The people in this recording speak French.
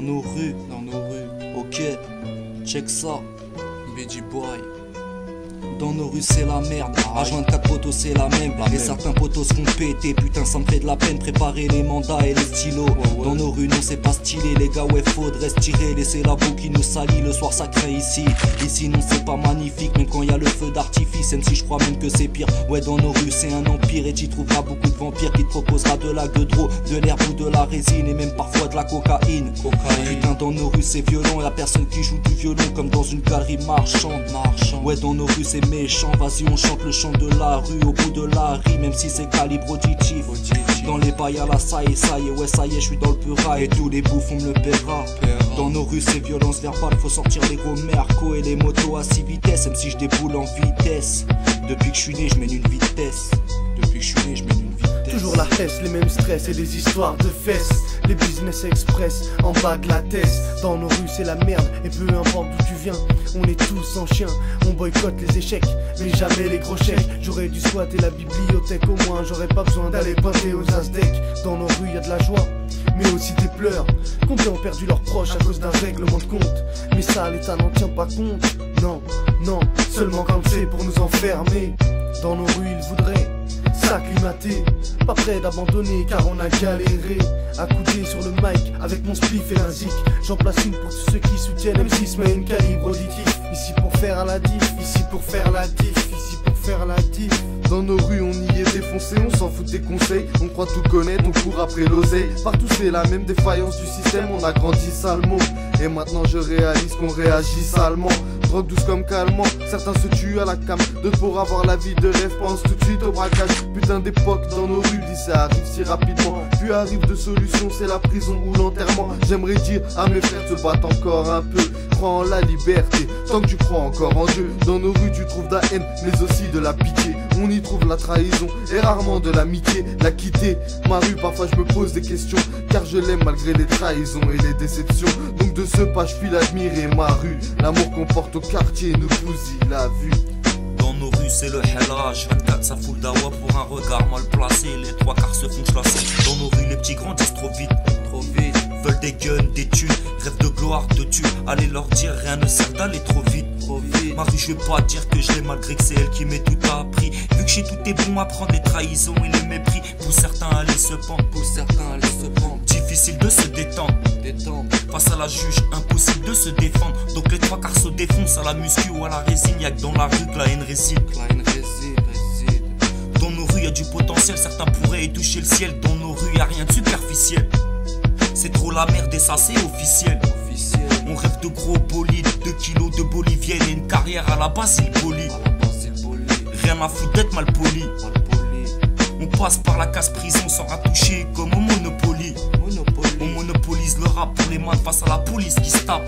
nos rues, ok, check ça, BG Boy. Dans nos rues c'est la merde, H24 potos c'est la même. Et certains potos se font péter, putain ça me fait de la peine. Préparer les mandats et les stylos. Dans nos rues non c'est pas stylé les gars, ouais faudrait se tirer. Laisser la boue qui nous salit, le soir ça craint ici. Ici non c'est pas magnifique, même quand y a le feu d'artifice. Même si je crois même que c'est pire, ouais dans nos rues c'est un empire. Et t'y trouveras beaucoup de vampires qui te proposera de la gueudreau, de l'herbe ou de la résine. Et même parfois de la cocaïne. Putain dans nos rues c'est violent, y'a personne qui joue du violon comme dans une galerie marchande. Ouais dans nos rues c'est méchant, vas-y on chante le chant de la rue au bout de la rue, même si c'est calibre auditif. Dans les bails à la ça y est, ouais ça y est, je suis dans le pura et tous les bouffons me le paiera. Dans nos rues c'est violence verbale, faut sortir les gros mercos et les motos à 6 vitesses, même si je déboule en vitesse. Depuis que je suis né je mène une vitesse. Toujours la hesse, les mêmes stress et des histoires de fesses. Les business express en bas de la tête. Dans nos rues c'est la merde et peu importe d'où tu viens, on est tous en chien. On boycotte les échecs mais jamais les gros chèques. J'aurais dû squatter la bibliothèque, au moins j'aurais pas besoin d'aller pointer aux Aztèques. Dans nos rues y a de la joie mais aussi des pleurs. Combien ont perdu leurs proches à cause d'un règlement de compte. Mais ça l'État n'en tient pas compte. Non, non, seulement quand c'est pour nous enfermer. Dans nos rues ils voudraient s'acclimater, pas prêt d'abandonner car on a galéré. Accoudé sur le mic avec mon spliff et l'inzic, j'en place une pour tous ceux qui soutiennent M6 mais une calibre auditif. Ici pour faire la diff, ici pour faire la diff, ici pour faire la diff. Dans nos rues on y est défoncé, on s'en fout des conseils. On croit tout connaître, on court après l'oseille. Partout c'est la même défaillance du système, on a grandi salement. Et maintenant je réalise qu'on réagit salement. Drogue douce comme calmant, certains se tuent à la cam. D'autres pour avoir la vie de rêve pensent tout de suite au braquage. Putain d'époque dans nos rues, dit ça arrive si rapidement. Puis arrive de solutions, c'est la prison ou l'enterrement. J'aimerais dire à mes frères de se battre encore un peu. Crois en la liberté, tant que tu crois encore en Dieu. Dans nos rues tu trouves de la haine, mais aussi de la pitié. On y trouve la trahison et rarement de l'amitié. La quitter, ma rue parfois je me pose des questions, car je l'aime malgré les trahisons et les déceptions. Donc de ce pas je file admirer ma rue. L'amour qu'on porte au quartier nous bousille la vue. Dans nos rues c'est le hellage, 24 ça fout le dawa pour un regard mal placé. Les trois quarts se font chlasser. Dans nos rues les petits grandissent trop vite. Veulent des guns, des thunes, rêvent de gloire, de tuer. Allez leur dire rien ne sert d'aller trop vite. Ma rue je vais pas dire que je l'ai malgré que c'est elle qui m'est tout appris. Vu que chez tout est bon à prendre les trahisons et les mépris. Pour certains aller se pendre, difficile de se détendre. Face à la juge, impossible de se défendre. Donc les trois quarts se défoncent à la muscu ou à la résine. Y'a que dans la rue que la haine réside. Dans nos rues y'a du potentiel, certains pourraient y toucher le ciel. Dans nos rues y'a rien de superficiel. C'est trop la merde et ça c'est officiel. On rêve de gros bolides, 2 kilos de bolivienne et une carrière à la base il polie. Rien à foutre d'être mal poli. On passe par la casse prison sans ratoucher comme au Monopoly. On monopolise le rap pour les mains face à la police qui se tape.